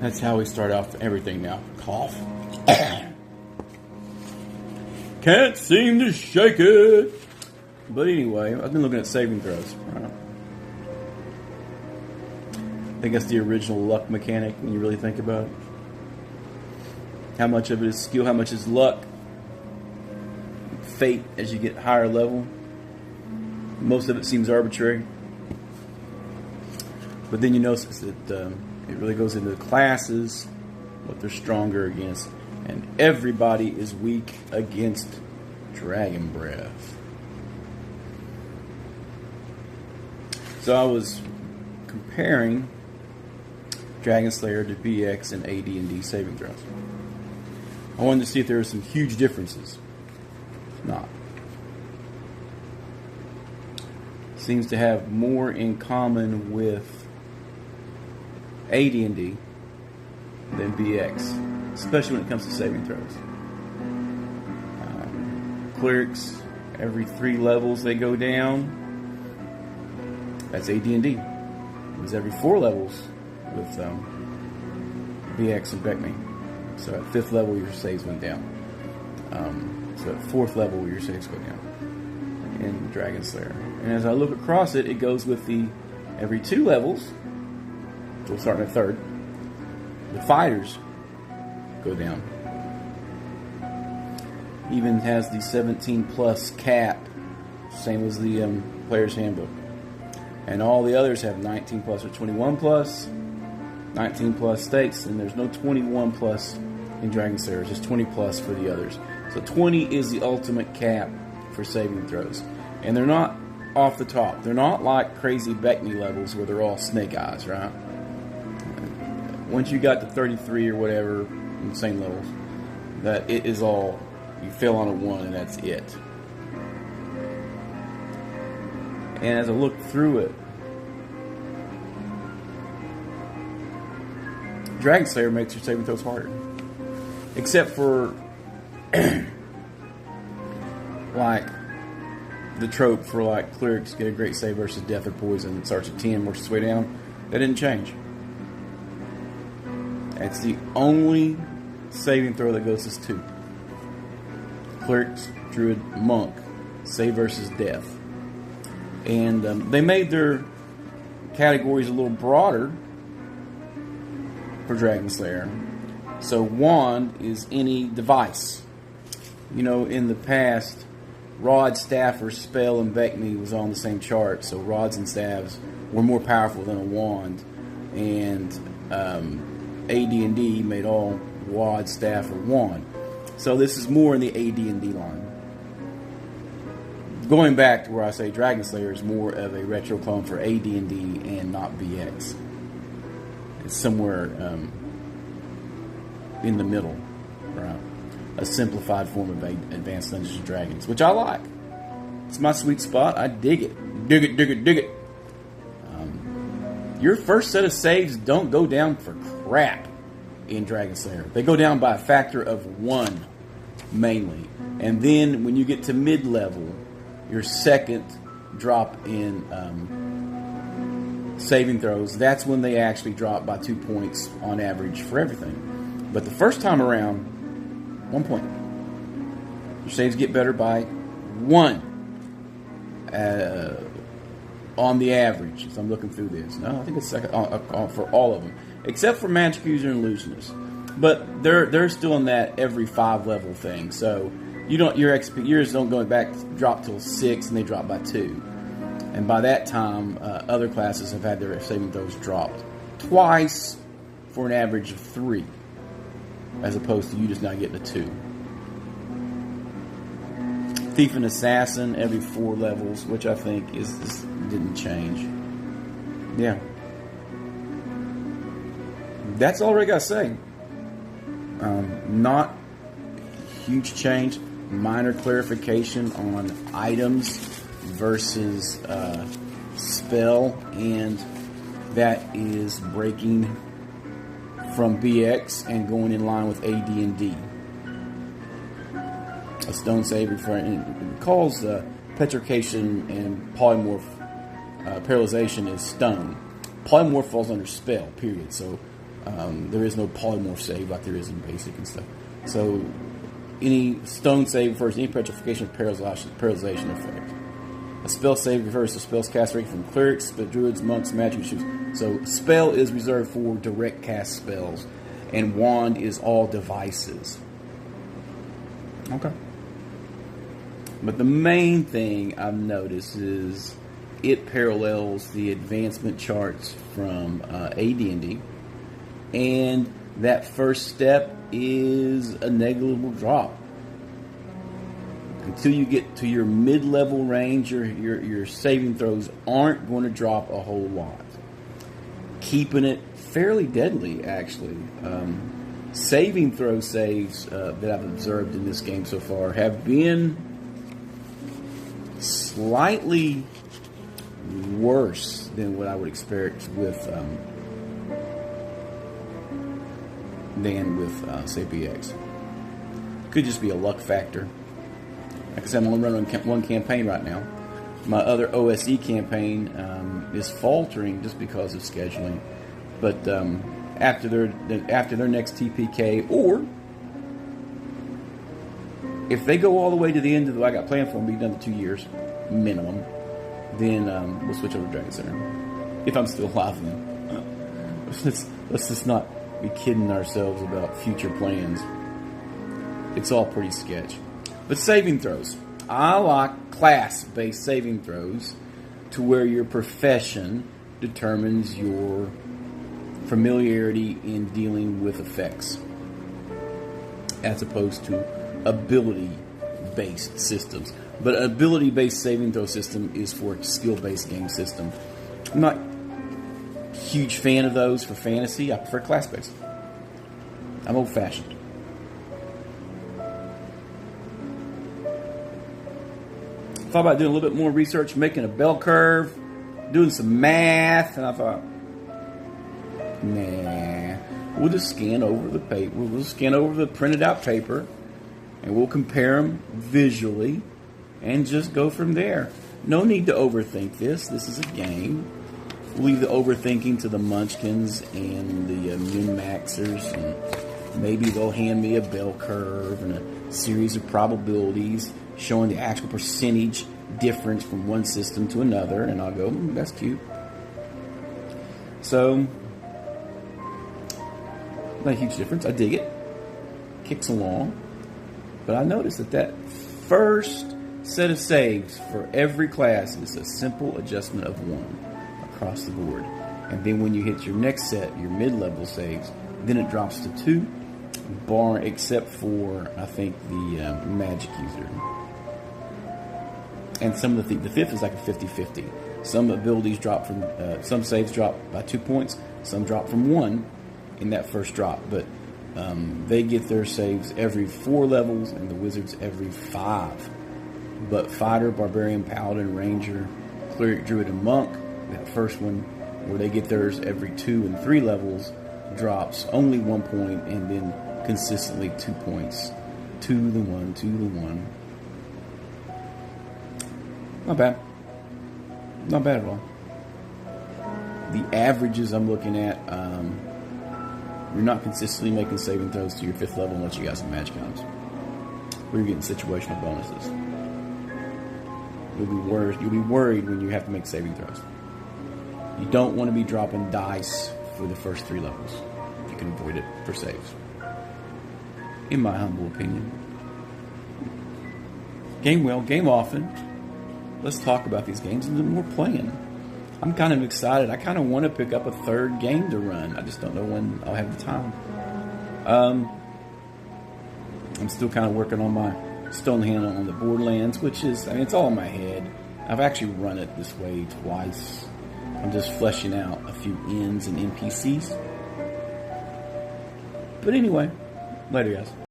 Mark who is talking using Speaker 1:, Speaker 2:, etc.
Speaker 1: That's how we start off everything now. Cough. Can't seem to shake it. But anyway, I've been looking at saving throws. Right? I think that's the original luck mechanic when you really think about it. How much of it is skill, how much is luck, fate as you get higher level. Most of it seems arbitrary. But then you notice that it really goes into the classes, what they're stronger against. And everybody is weak against Dragon Breath. So I was comparing Dragonslayer to BX and AD&D saving throws. I wanted to see if there were some huge differences. Not. Seems to have more in common with AD&D than BX, especially when it comes to saving throws. Clerics, every 3 levels they go down. That's AD&D. It's every 4 levels with BX and Beckme. So at 5th level, your saves went down. So at 4th level, your saves go down in Dragonslayer. And as I look across it, it goes with the every 2 levels. So we'll start at 3rd. The fighters go down. Even has the 17 plus cap, same as the player's handbook. And all the others have 19 plus or 21 plus, 19 plus stakes, and there's no 21 plus in Dragonslayer. It's just 20 plus for the others. So 20 is the ultimate cap for saving throws. And they're not off the top. They're not like crazy Beckme levels where they're all snake eyes, right? Once you got to 33 or whatever, insane levels, that it is all, you fail on a 1 and that's it. And as I look through it, Dragonslayer makes your saving throws harder. Except for, like, the trope for, like, clerics get a great save versus death or poison. It starts at 10, works its way down. That didn't change. That's the only saving throw that goes as 2. Clerics, druid, monk, save versus death. And they made their categories a little broader for Dragonslayer. So wand is any device. You know, in the past, rod, staff, or spell and Beckme was on the same chart. So rods and staves were more powerful than a wand. And AD&D made all wad, staff, or wand. So this is more in the AD&D line. Going back to where I say Dragonslayer is more of a retro clone for AD&D and not BX. It's somewhere in the middle, right? A simplified form of Advanced Dungeons and Dragons, which I like. It's my sweet spot. I dig it. Dig it, dig it, dig it. Your first set of saves don't go down for crap in Dragonslayer. They go down by a factor of 1, mainly. And then when you get to mid-level, your second drop in saving throws, that's when they actually drop by 2 points on average for everything. But the first time around, 1 point. Your saves get better by 1 on the average. So I'm looking through this. No, I think it's second for all of them, except for Magic User and Illusionist. But they're still in that every 5 level thing. So you don't yours don't go back drop till 6 and they drop by 2. And by that time, other classes have had their saving throws dropped twice for an average of 3, as opposed to you just now getting a 2. Thief and Assassin every 4 levels, which I think didn't change. Yeah, that's all I gotta say. Not huge change. Minor clarification on items versus spell, and that is breaking from BX and going in line with AD&D. A stone saver it calls petrification and polymorph paralyzation is stone. Polymorph falls under spell, period. So There is no polymorph save like there is in basic and stuff. So any stone save refers to any petrification or paralyzation effect. A spell save refers to spells cast directly from clerics, druids, monks, magic users. So spell is reserved for direct cast spells, and wand is all devices. Okay. But the main thing I've noticed is it parallels the advancement charts from AD&D, and that first step is a negligible drop. Until you get to your mid-level range, your saving throws aren't going to drop a whole lot. Keeping it fairly deadly, actually. Saving throw saves that I've observed in this game so far have been slightly worse than what I would expect with say PX. Could just be a luck factor. Like I said, I'm only running one campaign right now. My other OSE campaign is faltering just because of scheduling. But after their next TPK, or if they go all the way to the end of what I got planned for them, be done in 2 years minimum, then we'll switch over to Dragonslayer. If I'm still alive then. Let's just not be kidding ourselves about future plans. It's all pretty sketch. But saving throws. I like class-based saving throws to where your profession determines your familiarity in dealing with effects, as opposed to ability-based systems. But an ability-based saving throw system is for a skill-based game system. I'm not a huge fan of those for fantasy. I prefer class-based. I'm old-fashioned. Thought about doing a little bit more research, making a bell curve, doing some math, and I thought, nah, we'll just scan over the paper. We'll scan over the printed out paper, and we'll compare them visually, and just go from there. No need to overthink this. This is a game. We'll leave the overthinking to the munchkins and the min-maxers, and maybe they'll hand me a bell curve and a series of probabilities showing the actual percentage difference from one system to another, and I'll go, that's cute. So, not a huge difference. I dig it. Kicks along. But I noticed that first set of saves for every class is a simple adjustment of 1 across the board. And then when you hit your next set, your mid-level saves, then it drops to 2, except for, I think, the magic user. And some of the fifth is like a 50-50. Some abilities drop from, some saves drop by 2 points, some drop from 1 in that first drop. But they get their saves every 4 levels, and the wizards every 5. But fighter, barbarian, paladin, ranger, cleric, druid, and monk, that first one, where they get theirs every 2 and 3 levels, drops only 1 point, and then consistently 2 points. 2 to 1, 2 to 1. Not bad. Not bad at all. The averages I'm looking at, you're not consistently making saving throws to your 5th level unless you got some magic items, where you're getting situational bonuses. You'll be worried when you have to make saving throws. You don't want to be dropping dice for the first 3 levels if you can avoid it for saves, in my humble opinion. Game well, game often. Let's talk about these games and then we're playing. I'm kind of excited. I kind of want to pick up a 3rd game to run. I just don't know when I'll have the time. I'm still kind of working on my stone hand on the Borderlands, which is, it's all in my head. I've actually run it this way twice. I'm just fleshing out a few ends and NPCs. But anyway, later guys.